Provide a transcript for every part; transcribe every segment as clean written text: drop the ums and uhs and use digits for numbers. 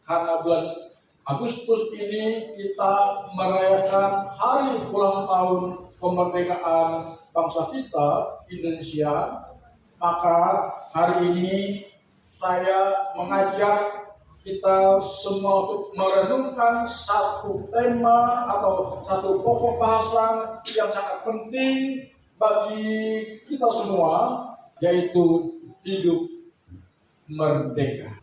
karena bulan Agustus ini kita merayakan hari ulang tahun kemerdekaan bangsa kita, Indonesia, maka hari ini saya mengajak kita semua untuk merenungkan satu tema atau satu pokok bahasan yang sangat penting bagi kita semua, yaitu hidup merdeka.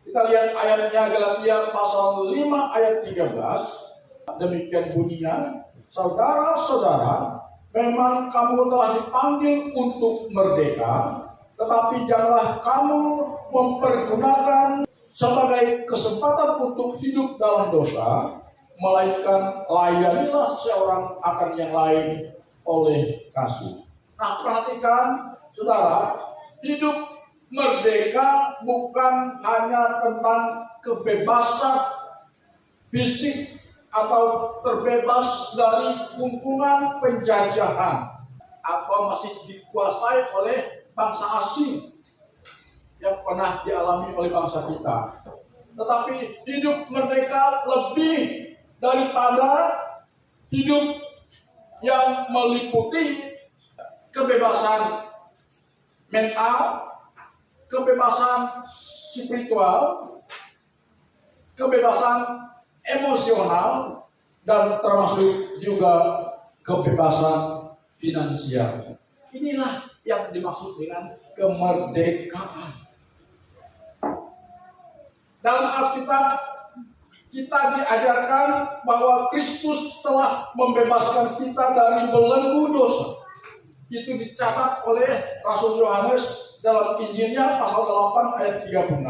Kita lihat ayatnya, Galatia pasal 5 ayat 13. Demikian bunyinya, saudara-saudara, memang kamu telah dipanggil untuk merdeka, tetapi janganlah kamu mempergunakan sebagai kesempatan untuk hidup dalam dosa, melainkan layanilah seorang akan yang lain oleh kasih. Nah, perhatikan saudara, hidup merdeka bukan hanya tentang kebebasan fisik atau terbebas dari kungkungan penjajahan atau masih dikuasai oleh bangsa asing yang pernah dialami oleh bangsa kita. Tetapi hidup merdeka lebih daripada hidup yang meliputi kebebasan mental, kebebasan spiritual, kebebasan emosional, dan termasuk juga kebebasan finansial. Inilah yang dimaksud dengan kemerdekaan. Dalam Alkitab kita diajarkan bahwa Kristus telah membebaskan kita dari belenggu dosa. Itu dicatat oleh Rasul Yohanes dalam Injilnya pasal 8 ayat 36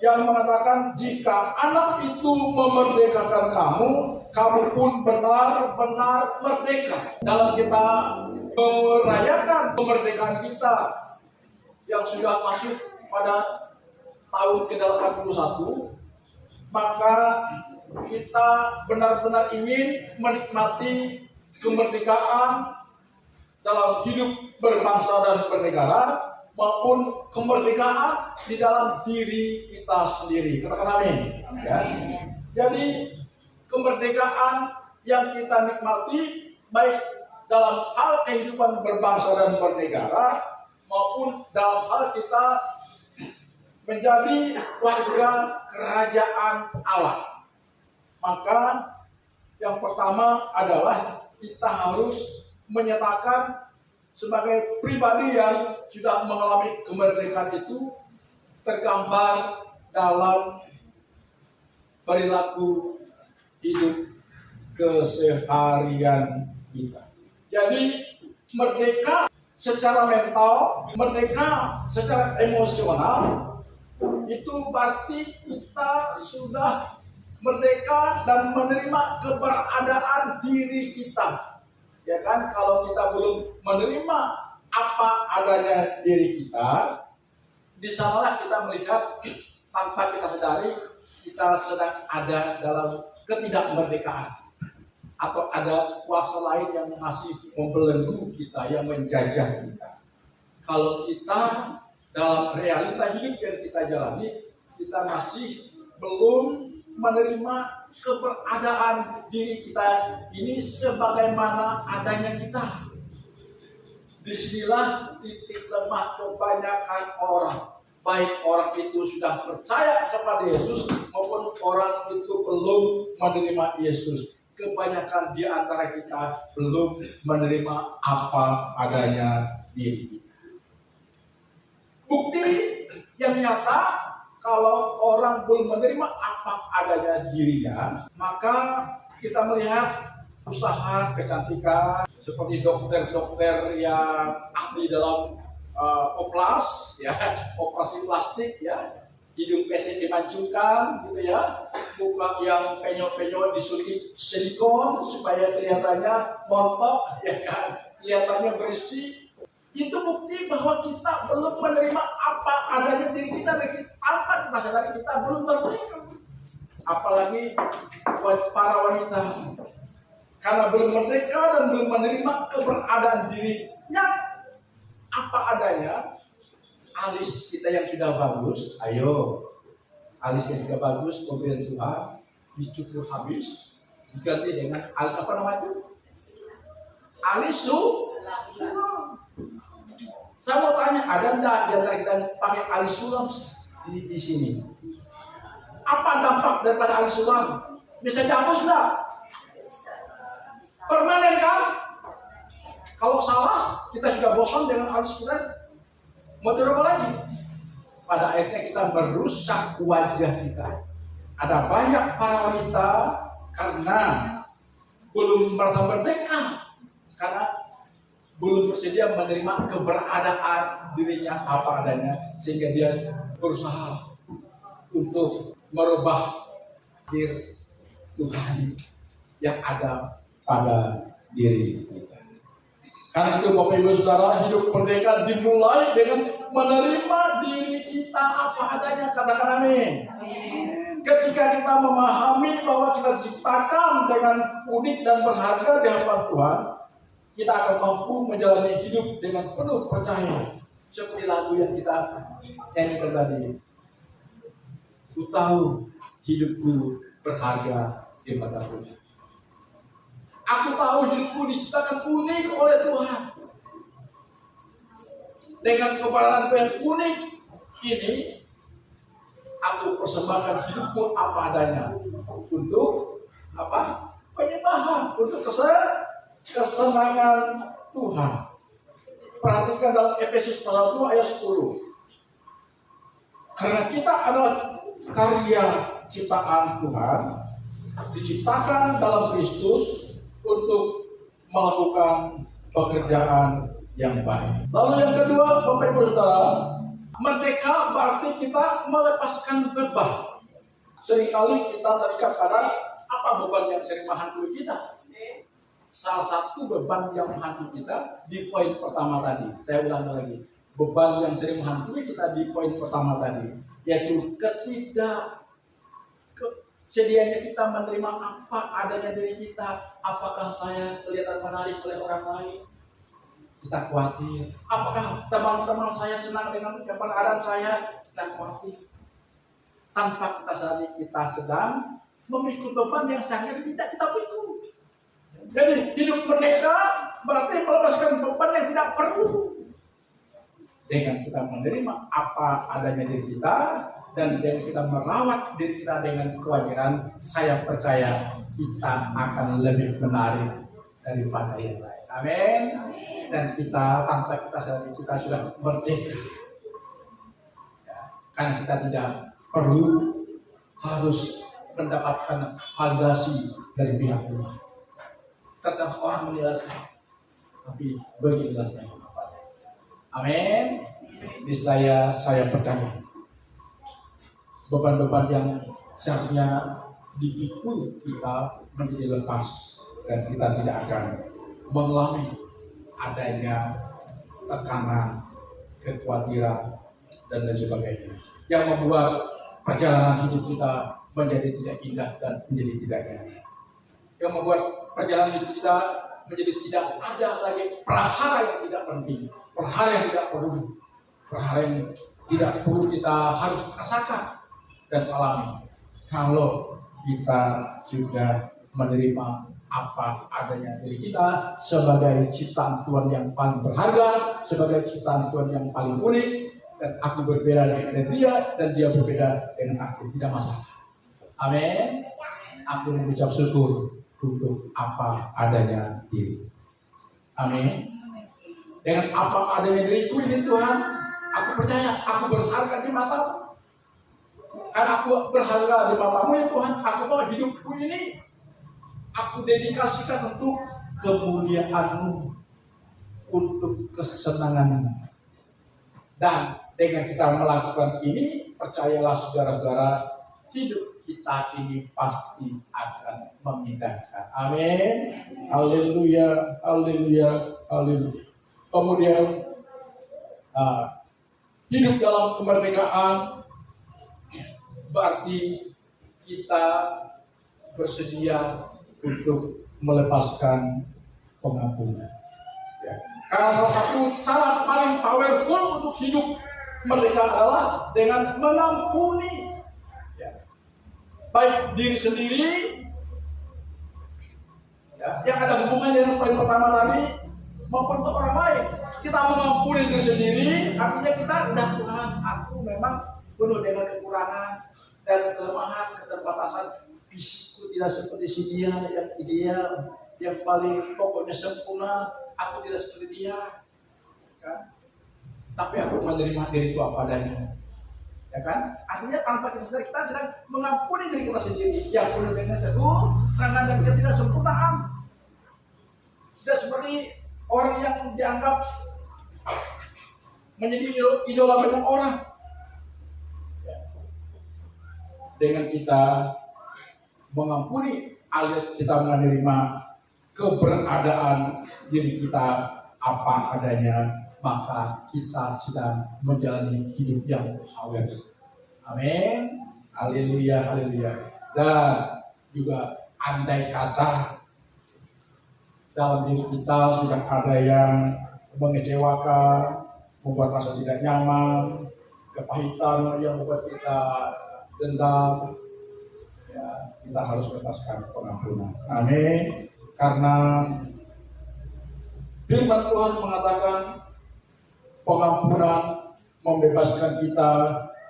yang mengatakan, jika anak itu memerdekakan kamu, kamu pun benar-benar merdeka. Dalam kita merayakan kemerdekaan kita yang sudah masuk pada tahun ke-81, maka kita benar-benar ingin menikmati kemerdekaan dalam hidup berbangsa dan bernegara, maupun kemerdekaan di dalam diri kita sendiri. Katakan amin. Ya. Jadi kemerdekaan yang kita nikmati baik dalam hal kehidupan berbangsa dan bernegara, maupun dalam hal kita menjadi warga kerajaan Allah. Maka yang pertama adalah kita harus menyatakan sebagai pribadi yang sudah mengalami kemerdekaan itu tergambar dalam perilaku hidup keseharian kita. Jadi merdeka secara mental, merdeka secara emosional, itu berarti kita sudah merdeka dan menerima keberadaan diri kita. Ya kan, kalau kita belum menerima apa adanya diri kita, di sanalah kita melihat tanpa kita sadari kita sedang ada dalam ketidakmerdekaan, atau ada kuasa lain yang masih membelenggu kita, yang menjajah kita. Kalau kita dalam realita hidup yang kita jalani, kita masih belum menerima keberadaan diri kita ini sebagaimana adanya kita. Disinilah titik lemah kebanyakan orang, baik orang itu sudah percaya kepada Yesus maupun orang itu belum menerima Yesus. Kebanyakan di antara kita belum menerima apa adanya diri kita. Bukti yang nyata, kalau orang belum menerima apa adanya dirinya, maka kita melihat usaha kecantikan seperti dokter-dokter yang ahli dalam oplas, ya, operasi plastik, ya, hidung pesek dimancungkan, gitu ya, muka yang penyok-penyok disuntik silikon supaya kelihatannya montok, ya kan, kelihatannya bersih. Itu bukti bahwa kita belum menerima apa adanya diri kita, tanpa kita sadari kita belum merdeka. Apalagi para wanita, karena belum merdeka dan belum menerima keberadaan dirinya apa adanya. Alis kita yang sudah bagus, ayo alisnya juga bagus, pemberian Tuhan, dicukur habis, diganti dengan alis apa namanya itu? Alis sulam. Saya mau tanya, ada enggak di antara kita pakai alis sulam di sini? Apa dampak daripada alis sulam? Bisa dihapus enggak? Permanen kan? Kalau salah, kita sudah bosan dengan alis kita. Mau coba lagi? Pada akhirnya kita merusak wajah kita. Ada banyak para wanita karena belum merasa merdeka, karena belum bersedia menerima keberadaan dirinya apa adanya, sehingga dia berusaha untuk merubah diri Tuhan yang ada pada diri kita. Karena itu Bapak Ibu Saudara, hidup merdeka dimulai dengan menerima diri kita apa adanya. Katakan amin. Ketika kita memahami bahwa kita diciptakan dengan unik dan berharga di hadapan Tuhan, kita akan mampu menjalani hidup dengan penuh percaya. Seperti lagu yang kita nyanyikan tadi. Ku tahu hidupku berharga di mata Tuhan. Aku tahu hidupku diciptakan unik oleh Tuhan. Dengan keberadaan yang unik ini, aku persembahkan hidupku apa adanya untuk apa? Penyembahan, untuk kesenangan Tuhan. Perhatikan dalam Efesus pasal 2 ayat 10. Karena kita adalah karya ciptaan Tuhan, diciptakan dalam Kristus untuk melakukan pekerjaan yang baik. Lalu yang kedua, Bapak Ibu Saudara, merdeka berarti kita melepaskan beban. Seringkali kita terikat pada apa beban yang sering menghantui kita. Salah satu beban yang menghantui kita di poin pertama tadi. Saya ulang lagi. Beban yang sering menghantui kita di poin pertama tadi, yaitu sedianya kita menerima apa adanya dari kita. Apakah saya kelihatan menarik oleh orang lain? Kita khawatir. Apakah teman-teman saya senang dengan keberadaan saya? Kita khawatir. Tanpa kita sadari, kita sedang memikul beban yang seharusnya tidak kita pikul. Jadi hidup merdeka berarti melepaskan beban yang tidak perlu. Dengan kita menerima apa adanya diri kita, dan dengan kita merawat diri kita dengan kewajiban, saya percaya kita akan lebih menarik daripada yang lain. Amin. Dan kita tanpa kita sadari kita sudah merdeka. Ya, karena kita tidak perlu harus mendapatkan validasi dari pihak Tuhan. Terserah orang menilai saya, tapi beginilah saya. Amin. Di saya percaya. Beban-beban yang seharusnya dipikul kita menjadi lepas, dan kita tidak akan mengalami adanya tekanan, kekhawatiran, dan lain sebagainya yang membuat perjalanan hidup kita menjadi tidak indah dan menjadi tidak nyaman, yang membuat perjalanan hidup kita menjadi tidak ada lagi perhara yang tidak penting, perhara yang tidak perlu, perhara yang tidak perlu kita harus rasakan dan alami. Kalau kita sudah menerima apa adanya dari kita sebagai ciptaan Tuhan yang paling berharga, sebagai ciptaan Tuhan yang paling unik, dan aku berbeda dengan dia dan dia berbeda dengan aku, tidak masalah. Amin. Aku mengucap syukur untuk apa adanya diri. Amin. Dengan apa adanya diriku ini Tuhan, aku percaya aku berharga di matamu. Karena aku berharga di matamu ya Tuhan, aku mau hidupku ini aku dedikasikan untuk kemuliaan-Mu, untuk kesenangan-Mu. Dan dengan kita melakukan ini, percayalah saudara-saudara, hidup kita ini pasti akan mengindahkan. Amin. Haleluya, haleluya, haleluya. Kemudian hidup dalam kemerdekaan berarti kita bersedia untuk melepaskan pengampunan. Ya. Karena salah satu cara paling powerful untuk hidup merdeka adalah dengan mengampuni. Ya. baik diri sendiri, ya, yang ada hubungannya dengan poin pertama tadi, maupun untuk orang lain. Kita mengampuni diri sendiri, artinya kita udah Tuhan, aku memang penuh dengan kekurangan dan kelemahan, keterbatasan. Fisikku tidak seperti si dia yang ideal, yang paling pokoknya sempurna. Aku tidak seperti dia, kan? Tapi aku menerima diriku apa adanya, ya kan? Artinya tanpa kita sedang mengampuni diri kita sendiri yang penuh dengan kekurangan dan ketidaksempurnaan. Tidak seperti orang yang dianggap menjadi idola banyak orang. Dengan kita mengampuni alias kita menerima keberadaan diri kita apa adanya, maka kita sedang menjalani hidup yang awet. Amin. Haleluya, haleluya. Dan juga andai kata dalam diri kita sudah ada yang mengecewakan, membuat rasa tidak nyaman, kepahitan yang membuat kita dendam, ya, kita harus lepaskan pengampunan. Amin. Karena firman Tuhan mengatakan pengampunan membebaskan kita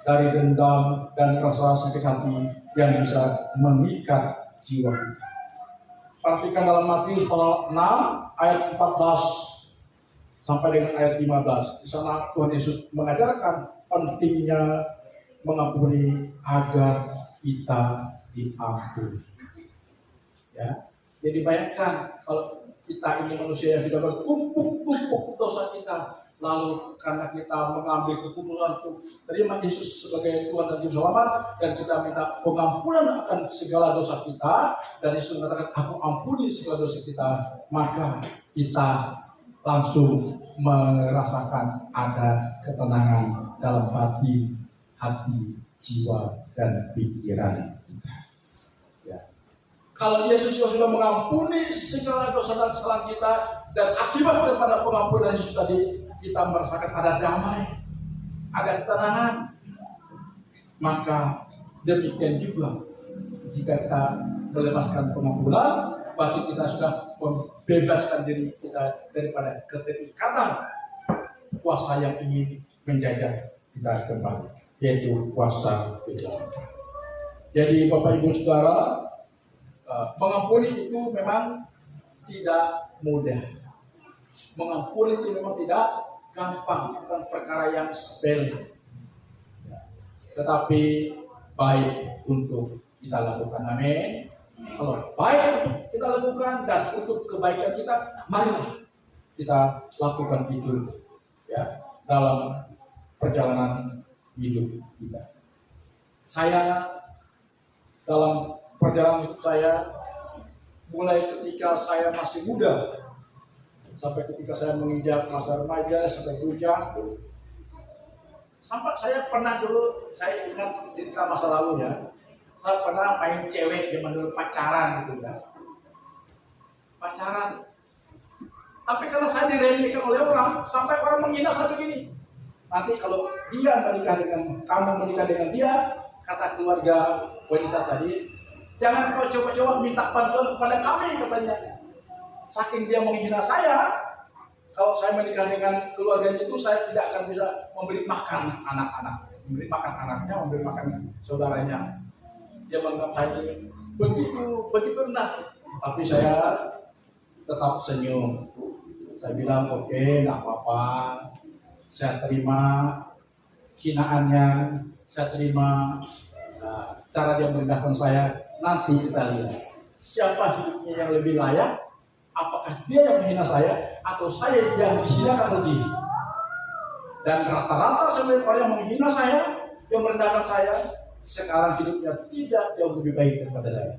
dari dendam dan rasa sakit hati yang bisa mengikat jiwa kita. Perhatikan dalam Matius pasal 6 ayat 14 sampai dengan ayat 15. Di sana Tuhan Yesus mengajarkan pentingnya mengampuni agar kita diampuni. Ya, jadi bayangkan kalau kita ini manusia yang sudah bertumpuk-tumpuk dosa kita, lalu karena kita mengambil keputusan untuk terima Yesus sebagai Tuhan dan Juru Selamat, dan kita minta pengampunan akan segala dosa kita, dan Yesus mengatakan aku ampuni segala dosa kita, maka kita langsung merasakan ada ketenangan dalam hati, jiwa, dan pikiran kita. Ya. Kalau Yesus sudah mengampuni segala dosa dan kesalahan kita, dan akibat daripada pengampunan Yesus tadi, kita merasakan ada damai, ada ketenangan. Maka demikian juga jika kita melepaskan pengampunan, berarti kita sudah membebaskan diri kita daripada keterikatan kuasa yang ingin menjajah kita kembali, yaitu kuasa kejahatan. Jadi Bapak Ibu Saudara, mengampuni itu memang tidak mudah. Mengampuni itu memang tidak gampang, bukan perkara yang sepele. Tetapi baik untuk kita lakukan. Amin. Kalau baik untuk kita lakukan dan untuk kebaikan kita, marilah kita lakukan itu, ya, dalam perjalanan hidup kita. Saya dalam perjalanan hidup saya, mulai ketika saya masih muda sampai ketika saya menginjak masa remaja sampai bujang, sampai saya pernah dulu, saya ingat cerita masa lalu ya, saya pernah main cewek zaman dulu, pacaran gitu ya, pacaran. Tapi karena saya diremehkan oleh orang, sampai orang menghina saya begini. Nanti kalau dia menikah dengan kamu, menikah dengan dia, kata keluarga wanita tadi, jangan kau coba-coba minta bantuan kepada kami, katanya. Saking dia menghina saya, kalau saya menikah dengan keluarganya itu, saya tidak akan bisa memberi makan anak-anak, memberi makan anaknya, memberi makan saudaranya. Dia menganggap saya begitu rendah. Tapi saya tetap senyum. Saya bilang oke, nggak apa-apa. Saya terima hinaannya, saya terima cara dia merendahkan saya. Nanti kita lihat siapa hidupnya yang lebih layak. Apakah dia yang menghina saya atau saya yang dihinakan lebih? Dan rata-rata sebenarnya orang yang menghina saya, yang merendahkan saya, sekarang hidupnya tidak jauh lebih baik daripada saya.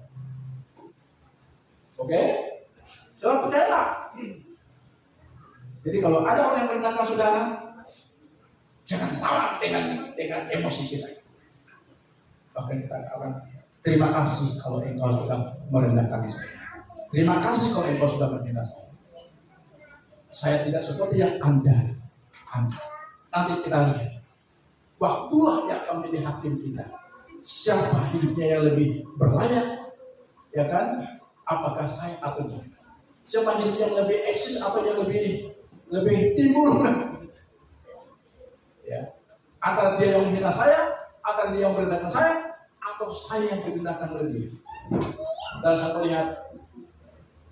Oke? Saudara percayalah. Jadi kalau ada orang yang merendahkan saudara, jangan lawan dengan emosi kita. Bahkan kita akan terima kasih kalau engkau sudah merendahkan saya. Terima kasih kalau engkau sudah menghina saya. Saya tidak seperti yang Anda. Nanti kita lihat. Waktulah yang akan menjadi hakim kita. siapa hidupnya yang lebih berlayak, ya kan? Apakah saya atau dia? Siapa hidup yang lebih eksis atau yang lebih timbul? Ya, antara dia yang menghina saya, antara dia yang merendahkan saya, atau saya yang merendahkan lebih. Dan saya melihat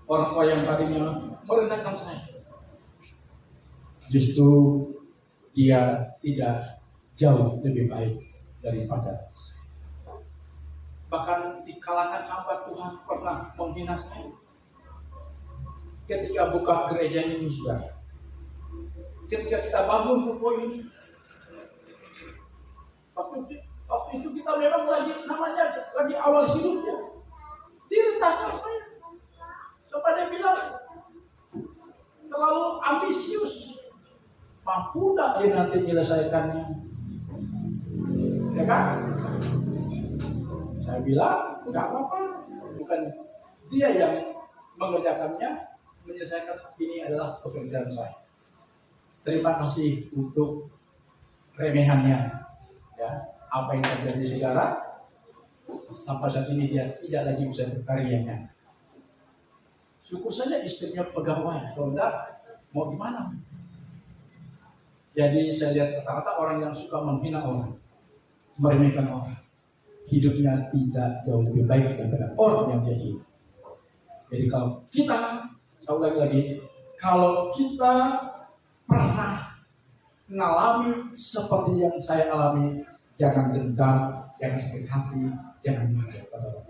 orang-orang yang tadinya merendahkan saya, justru dia tidak jauh lebih baik daripada saya. Bahkan di kalangan hamba Tuhan pernah menghina saya. Ketika buka gereja ini sudah, ketika kita bangun ruko ini, waktu itu kita memang lagi awal hidup ya. Direndahkan saya. Sampai dia bilang terlalu ambisius. Mampu tak dia nanti menyelesaikannya? Ya kan? Saya bilang enggak apa-apa. Bukan dia yang mengerjakannya, menyelesaikan. Ini adalah pekerjaan saya. Terima kasih untuk remehannya. Ya, apa yang terjadi sekarang sampai saat ini dia tidak lagi bisa berkaryanya. Syukur saja istrinya pegawai. Kalau enggak, mau gimana? Jadi saya lihat rata-rata orang yang suka menghina orang, meremehkan orang, hidupnya tidak jauh lebih baik daripada orang yang dia hidup. Jadi kalau kita, saya ulangi lagi, kalau kita pernah mengalami seperti yang saya alami, jangan dendam, jangan sakit hati, jangan marah kepada orang.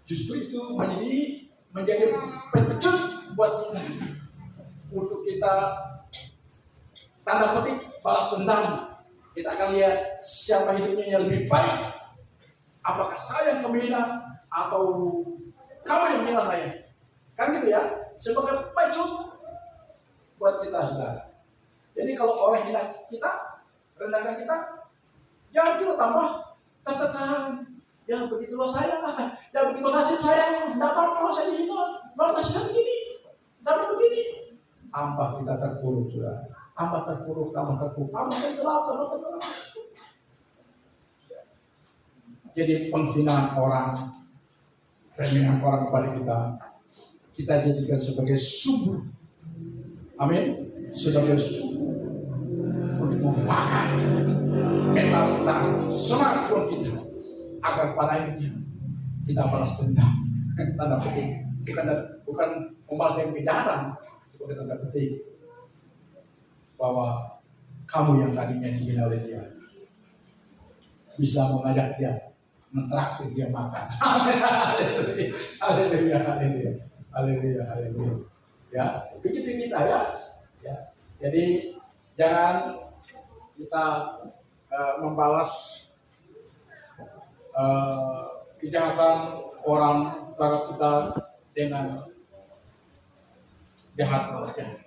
Justru itu menjadi pencetus buat kita untuk kita tanda petik balas dendam. Kita akan lihat siapa hidupnya yang lebih baik. Apakah saya yang menghina atau kamu yang menghina saya? Kan gitu ya. Sebagai pencetus buat kita saudara. Jadi kalau orang hina kita, rendahkan kita, jangan kita tambah tertekan. Ya begitulah saya, ya begitu nasib saya, dapat kalau saya dihina, malah nasibnya begini, sampai begini. Tambah kita terpuruk sudah, tambah terpuruk, tambah tergelap. Jadi penghinaan orang, remehan orang kepada kita jadikan sebagai sumber, amin, sebagai sumber untuk memakan mental kita, semangat kita. Agar pada akhirnya kita balas dendam. Tanda petik bukan membalas yang pidana, sebagai tanda petik bahwa kamu yang tadinya dihina oleh dia bisa mengajak dia, mentraktir dia makan. Haleluya. Ya, begitu kita ya. Jadi jangan kita membalas kejahatan orang terhadap kita dengan jahat balas jahat.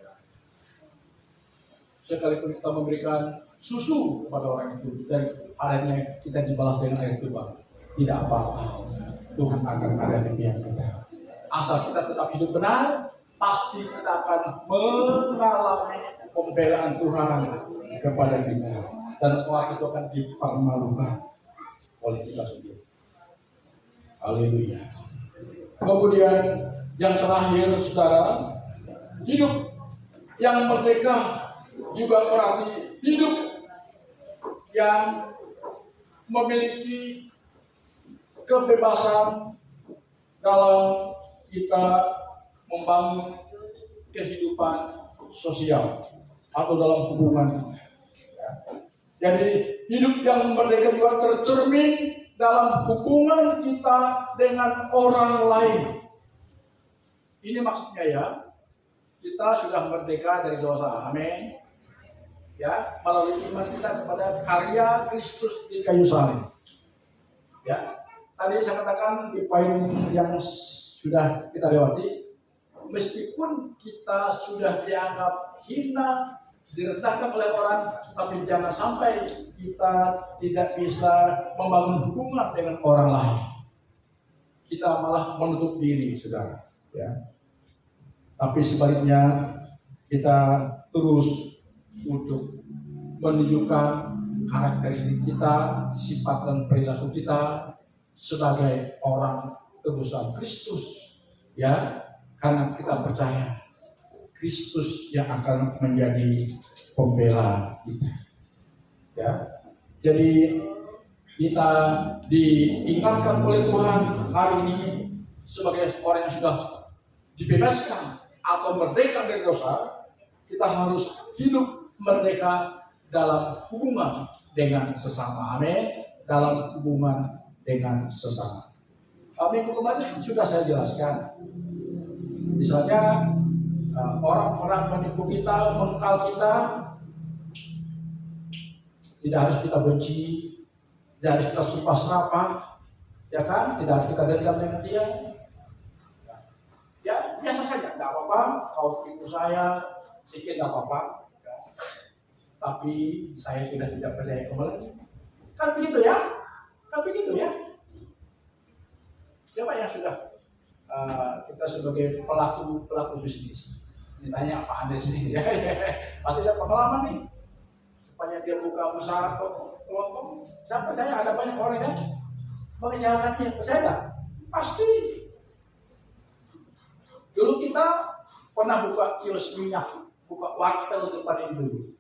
Sekalipun kita memberikan susu kepada orang itu dan akhirnya kita dibalas dengan air tuba, tidak apa-apa. Tuhan akan ada di pihak kita. Asal kita tetap hidup benar, pasti kita akan mengalami pembelaan Tuhan kepada kita dan orang itu akan dipermalukan oleh kita sendiri. Haleluya. Kemudian yang terakhir saudara, hidup yang merdeka juga berarti hidup yang memiliki kebebasan dalam kita membangun kehidupan sosial atau dalam hubungan kita. Jadi hidup yang merdeka juga tercermin dalam hubungan kita dengan orang lain. Ini maksudnya ya, kita sudah merdeka dari dosa, amin. Ya, melalui iman kita kepada karya Kristus di kayu salib. Ya, tadi saya katakan di poin yang sudah kita lewati, meskipun kita sudah dianggap hina, direndahkan oleh orang, tapi jangan sampai kita tidak bisa membangun hubungan dengan orang lain. Kita malah menutup diri, saudara. Ya. Tapi sebaliknya kita terus untuk menunjukkan karakteristik kita, sifat dan perilaku kita sebagai orang tebusan Kristus, ya, karena kita percaya Kristus yang akan menjadi pembela kita, ya. Jadi kita diingatkan oleh Tuhan hari ini sebagai orang yang sudah dibebaskan atau merdeka dari dosa, kita harus hidup merdeka dalam hubungan dengan sesama. Amin. Dalam hubungan dengan sesama. Minggu kemarin sudah saya jelaskan. Misalnya orang-orang menipu kita, mengkal kita, tidak harus kita benci, tidak harus kita sumpah serapah, ya kan? Tidak harus kita dendam dengan dia. Ya biasa saja, nggak apa-apa. Kau tipu saya, sedikit nggak apa-apa. Tapi saya sudah tidak percaya kembali. Kan begitu ya? Kan begitu ya? Siapa yang sudah kita sebagai pelaku bisnis? Ditanya Pak Anda sendiri ya. Pasti ada pengalaman nih. Supaya dia buka usaha atau kelontong. Saya percaya ada banyak orang yang mengecewakannya. Percaya nggak? Pasti. Dulu kita pernah buka kios minyak, buka wartel depan itu.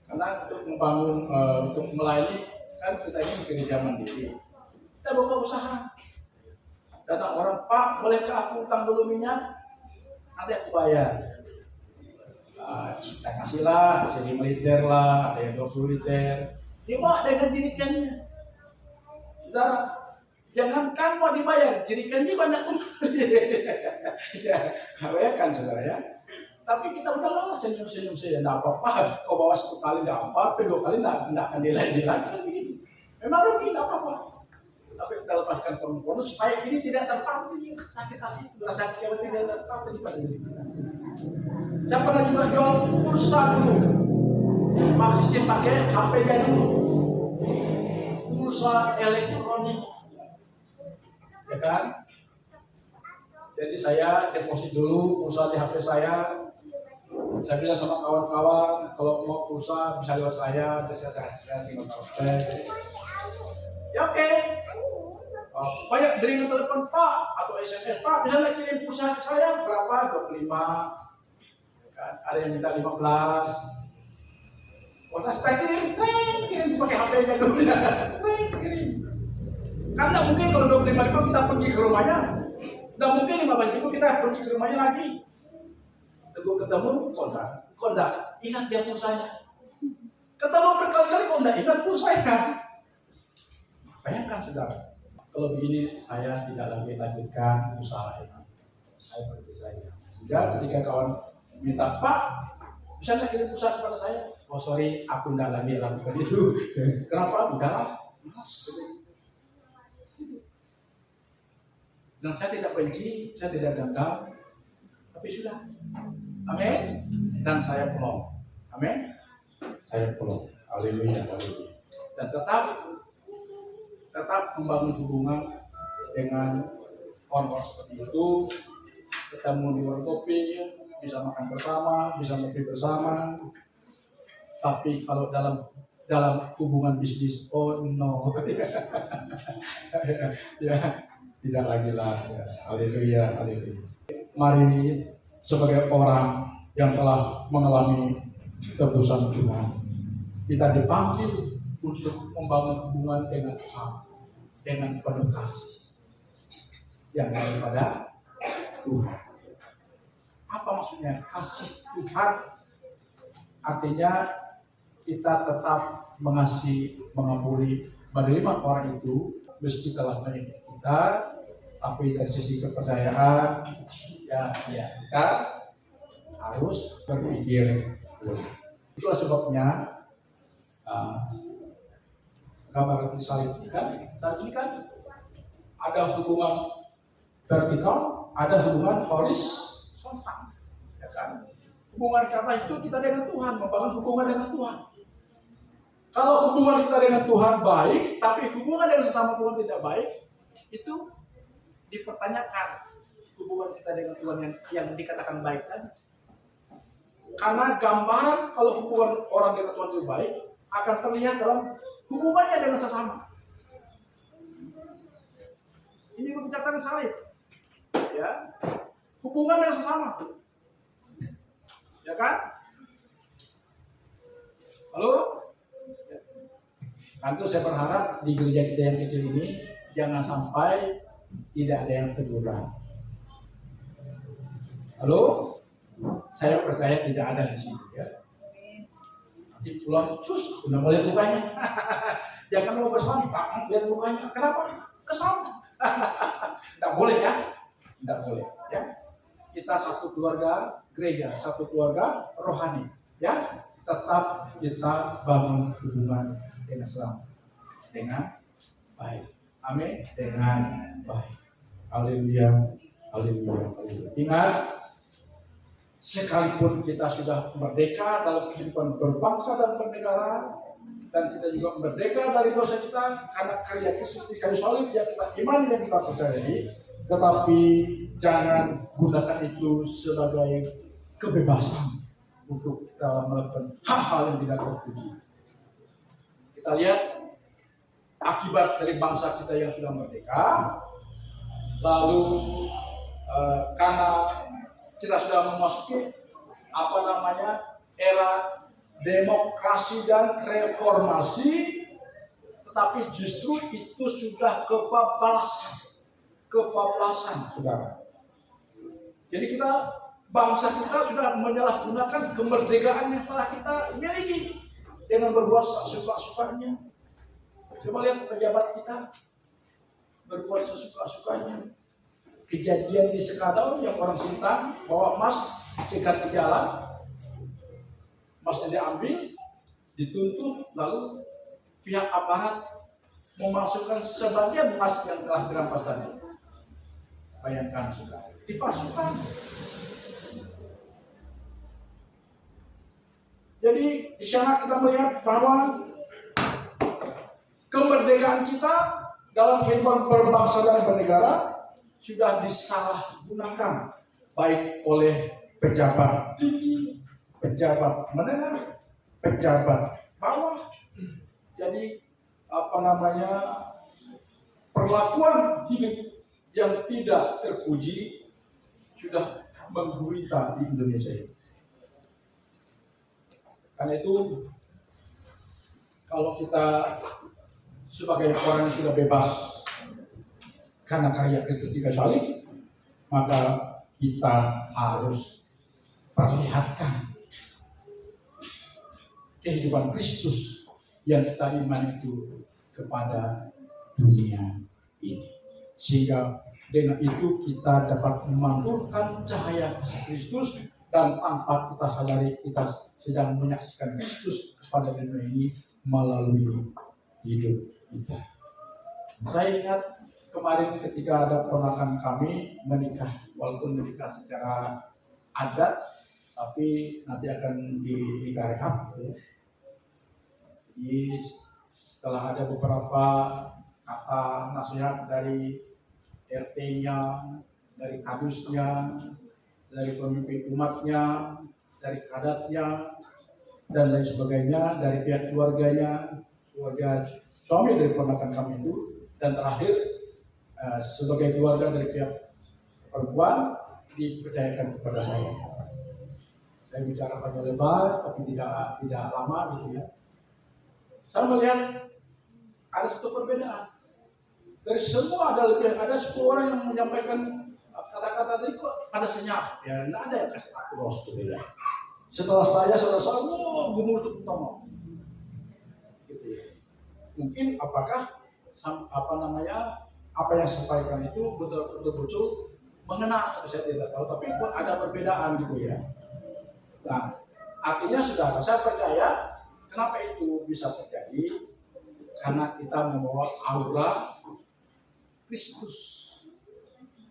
Karena untuk membangun, untuk melayani, kan kita ini gereja mandiri. Kita buka usaha. Datang orang, Pak, bolehkah aku utang dulu minyak? Nanti aku bayar. Kita kasih lah, bisa 5 liter lah, ada yang 20 liter. Dia mau dengan jirikannya. Saudara, jangankan mau dibayar, jirikannya banyak pun. Ya, bayangkan saudara ya. Tapi kita udahlah senyum-senyum saja, tidak apa-apa. Kau bawa 10 kali tidak apa-apa, 2 kali tidak akan nilai-nilai. Memang rugi, tidak apa-apa. Tapi kita lepaskan konon supaya ini tidak terpampang sakit hati, rasa kecewa tidak terpampang pada diri kita. Saya pernah juga jual pulsa dulu, masih pakai HP jadi pulsa elektronik, ya kan? Jadi saya deposit dulu pulsa di HP saya. Saya bilang sama kawan-kawan, kalau mau pulsa bisa lewat saya, saya tinggal transfer. Ya oke. Banyak dering telepon Pak atau SMS, Pak bisa nggak kirim pulsa ke saya berapa? 25. Kan? Ada yang minta 15. Kalau saya kirim pakai HP-nya dulu ya. Kirim. Karena mungkin kalau 25 ribu kita pergi ke rumahnya, nggak mungkin 15 ribu kita pergi ke rumahnya lagi. Teguh ketemu, kondak, ingat dia pulsanya. Ketemu berkali-kali, kondak, ingat pulsanya. Bayangkan saudara, kalau begini saya tidak lagi lanjutkan usaha ini. Saya pergi saja. Sehingga ketika kawan minta, Pak, bisa nggak kirim pulsa kepada saya? Oh sorry, aku tidak lagi lakukan itu. Kenapa? Udahlah, mas. Dan saya tidak benci, saya tidak dendam, tapi sudah. Amin. Dan saya pulang. Amin. Saya pulang. Haleluya, haleluya. Dan tetap membangun hubungan dengan orang-orang seperti itu. Ketemu di warung kopi, bisa makan bersama, bisa ngopi bersama. Tapi kalau dalam hubungan bisnis, oh no. Ya, tidak lagi lah. Haleluya, haleluya. Mari sebagai orang yang telah mengalami tebusan Tuhan, kita dipanggil untuk membangun hubungan dengan sesama, dengan penuh kasih yang daripada Tuhan. Apa maksudnya kasih Tuhan? Artinya kita tetap mengasihi, mengampuni, menerima orang itu meski telah menyakiti kita, tapi dari sisi kepercayaan ya kita harus berpikir ulang. Itulah sebabnya gambar salib ini kan ada hubungan vertikal, ada hubungan horizontal, ya kan? Hubungan karena itu kita dengan Tuhan, membangun hubungan dengan Tuhan. Kalau hubungan kita dengan Tuhan baik, tapi hubungan dengan sesama Tuhan tidak baik, itu dipertanyakan hubungan kita dengan Tuhan yang dikatakan baik tadi. Karena gambaran kalau hubungan orang dengan Tuhan itu baik akan terlihat dalam hubungannya dengan sesama. Ini pembicaraan salib, ya, hubungan dengan sesama, ya kan? Halo? Kan itu saya berharap di gereja kita yang kecil ini jangan sampai tidak ada yang teguran. Halo? Saya percaya tidak ada di sini, ya. Nanti pulang, sus, udah mau lihat lukanya. Jangan mau bersuami, Pak, lihat lukanya. Kenapa? Kesal. Tidak boleh, ya. Tidak boleh, ya. Kita satu keluarga gereja, satu keluarga rohani, ya. Tetap kita bangun hubungan dengan selamat, dengan baik. Amin. Dengan baik. Haleluya. Haleluya. Ingat, sekalipun kita sudah merdeka dalam kehidupan berbangsa dan bernegara, dan kita juga merdeka dari dosa kita karena karya Kristus di kayu salib yang kita imani, yang kita percayai, tetapi jangan gunakan itu sebagai kebebasan untuk kita melakukan hal-hal yang tidak terpuji. Kita lihat akibat dari bangsa kita yang sudah merdeka, lalu karena kita sudah memasuki era demokrasi dan reformasi, tetapi justru itu sudah kebablasan, saudara. Jadi bangsa kita sudah menyalahgunakan kemerdekaan yang telah kita miliki dengan berbuat sesuka-sukanya. Coba lihat pejabat kita berbuat sesuka-sukanya. Kejadian di Sekadau yang orang Sintang bawa emas sikat ke jalan, emasnya diambil, dituntut, lalu pihak aparat memasukkan sebagian emas yang telah dirampas tadi. Bayangkan sudah dipasukan. Jadi di sana kita melihat bahwa kemerdekaan kita dalam kehidupan berbangsa dan bernegara sudah disalahgunakan baik oleh pejabat tinggi, pejabat menengah, pejabat bawah. Jadi perlakuan hidup yang tidak terpuji sudah menggurita di Indonesia ini. Karena itu kalau kita sebagai orang yang sudah bebas karena karya Kristus di kayu salib, maka kita harus perlihatkan kehidupan Kristus yang kita imani itu kepada dunia ini, sehingga dengan itu kita dapat memantulkan cahaya Kristus, dan tanpa kita sadari kita sedang menyaksikan Kristus pada dunia ini melalui hidup kita. Saya ingat kemarin ketika ada ponakan kami menikah, walaupun menikah secara adat, tapi nanti akan dinikah rehab. Jadi setelah ada beberapa kata nasihat dari RT-nya, dari kadusnya, dari pemimpin umatnya, dari kadatnya, dan lain sebagainya, dari pihak keluarganya, keluarga suami dari ponakan kami itu, dan terakhir sebagai keluarga dari pihak perempuan dipercayakan kepada saya. Saya bicara panjang lebar, tapi tidak lama gitu ya. Saya melihat ada satu perbedaan. Dari semua ada 10 orang yang menyampaikan kata-kata tadi kok ada senyap. Ya, tidak ada yang kasih aku los gitu ya. Setelah saya, gumur untuk utama. Gitu ya. Mungkin apakah apa yang sampaikan itu betul-betul mengena, saya tidak tahu, tapi ada perbedaan gitu ya. Nah, artinya saudara, saya percaya kenapa itu bisa terjadi, karena kita membawa aura Kristus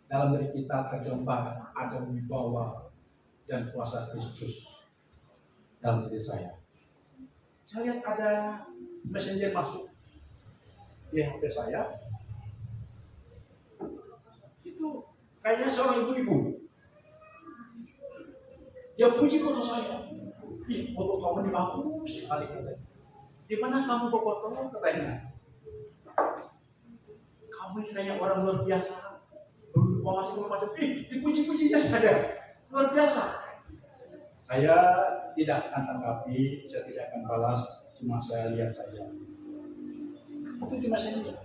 dalam diri kita, tergambar ada wibawa dan kuasa Kristus dalam diri saya. Saya lihat ada messenger masuk di HP saya. Itu kayaknya seorang ibu-ibu. Dia puji foto saya. Ih, foto kamu ini bagus sekali katanya. Di mana kamu berfoto katanya? Kamu ini kayak orang luar biasa. Berwasi macam, dipuji-pujinya saja. Luar biasa. Saya tidak akan tanggapi, saya tidak akan balas, cuma saya lihat saja. Itu cuma saya lihat.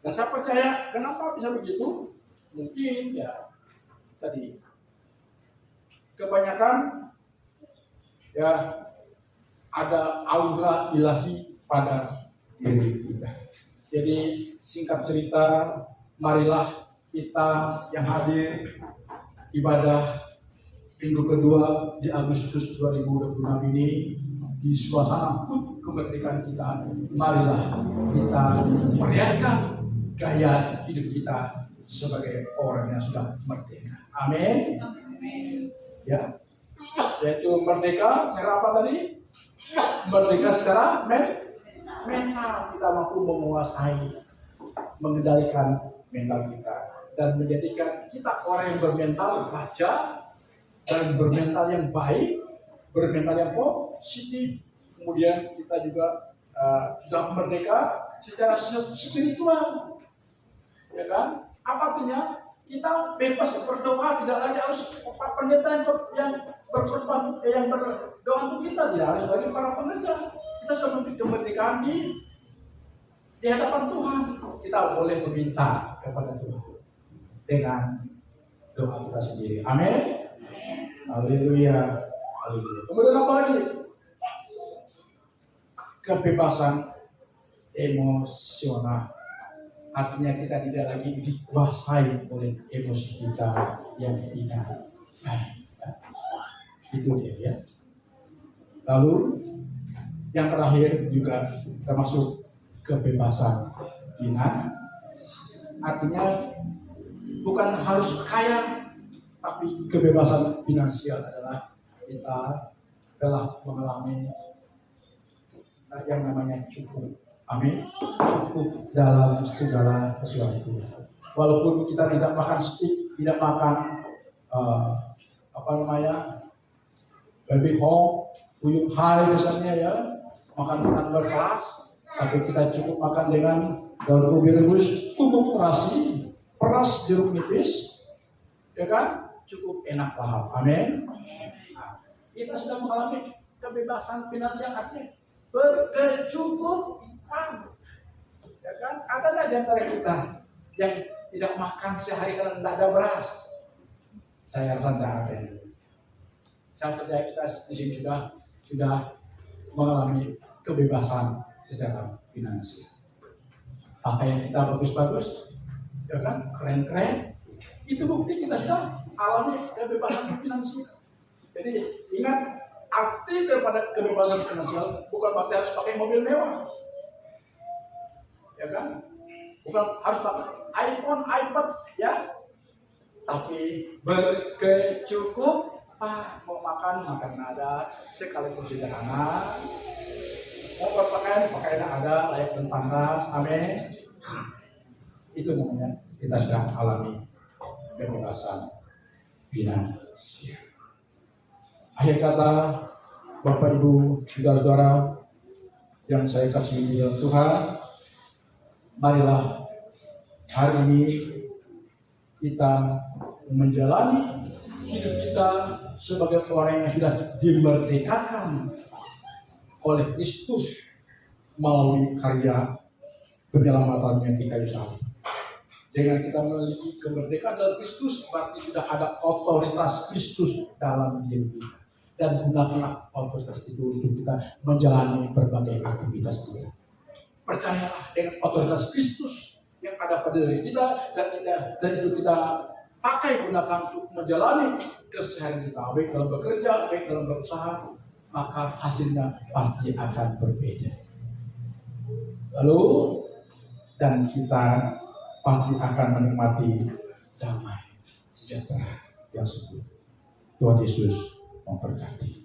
Dan saya percaya, kenapa bisa begitu? Mungkin ya tadi kebanyakan ya ada aura ilahi pada diri kita. Jadi singkat cerita, marilah kita yang hadir ibadah minggu kedua di Agustus 2026 ini di suasana kemerdekaan kita, marilah kita merayakan gaya hidup kita sebagai orang yang sudah merdeka. Amin. Ya, yaitu merdeka secara apa tadi? Merdeka secara mental, kita mampu menguasai, mengendalikan mental kita dan menjadikan kita orang yang bermental baja dan bermental yang baik, bermental yang positif. Kemudian kita juga sudah merdeka secara spiritual, ya kan? Apa artinya? Kita bebas berdoa, tidak lagi harus pendeta yang berdoa untuk kita, tidak harus bagi para pendeta. Kita sudah memiliki kemerdekaan di hadapan Tuhan. Kita boleh meminta kepada Tuhan dengan doa kita sendiri. Amin. Haleluya. Haleluya. Kemudian apa lagi? Kebebasan emosional. Artinya kita tidak lagi dikuasai oleh emosi kita yang tidak baik. Itu dia ya. Lalu yang terakhir juga termasuk kebebasan finansial. Artinya bukan harus kaya, tapi kebebasan finansial adalah kita telah mengalami yang namanya cukup. Amin. Cukup dalam segala sesuatu. Walaupun kita tidak makan steak, tidak makan baby hong, puyuh hai misalnya ya, makan berkelas, tapi kita cukup makan dengan daun ubi rebus, tumbuk terasi, peras jeruk nipis, ya kan? Cukup enak lahap. Amin. Nah, kita sudah mengalami kebebasan finansial artinya berkecukupan. Ya kan? Ada nggak di antara kita yang tidak makan sehari karena tidak ada beras? Saya rasa tidak ada. Saya percaya kita di sini sudah mengalami kebebasan secara finansial. Pakaian kita bagus-bagus, ya kan? Keren-keren. Itu bukti kita sudah alami kebebasan finansial. Jadi ingat, arti daripada kebebasan finansial bukan berarti harus pakai mobil mewah, ya kan? Bukan harus pakai iPhone, iPad, ya. Tapi berkecukupan, mau makan ada, sekalipun sederhana. Mau berpakaian ada, layak dan pantas. Amin. Itu namanya kita sudah alami kebebasan finansial. Akhir kata, Bapak Ibu, saudara-saudara yang saya kasih di dalam Tuhan, marilah hari ini kita menjalani hidup kita sebagai orang yang sudah dimerdekakan oleh Kristus melalui karya penyelamatannya di kayu salib. Dengan kita memiliki kemerdekaan dari Kristus, berarti sudah ada otoritas Kristus dalam diri kita. Dan gunakanlah otoritas itu untuk kita menjalani berbagai aktivitas kita. Percayalah dengan otoritas Kristus yang ada pada diri kita, dan itu kita pakai gunakan untuk menjalani keseharian kita, baik dalam bekerja, baik dalam berusaha, maka hasilnya pasti akan berbeda. Lalu dan kita pasti akan menikmati damai sejahtera yang sempurna. Tuhan Yesus memberkati.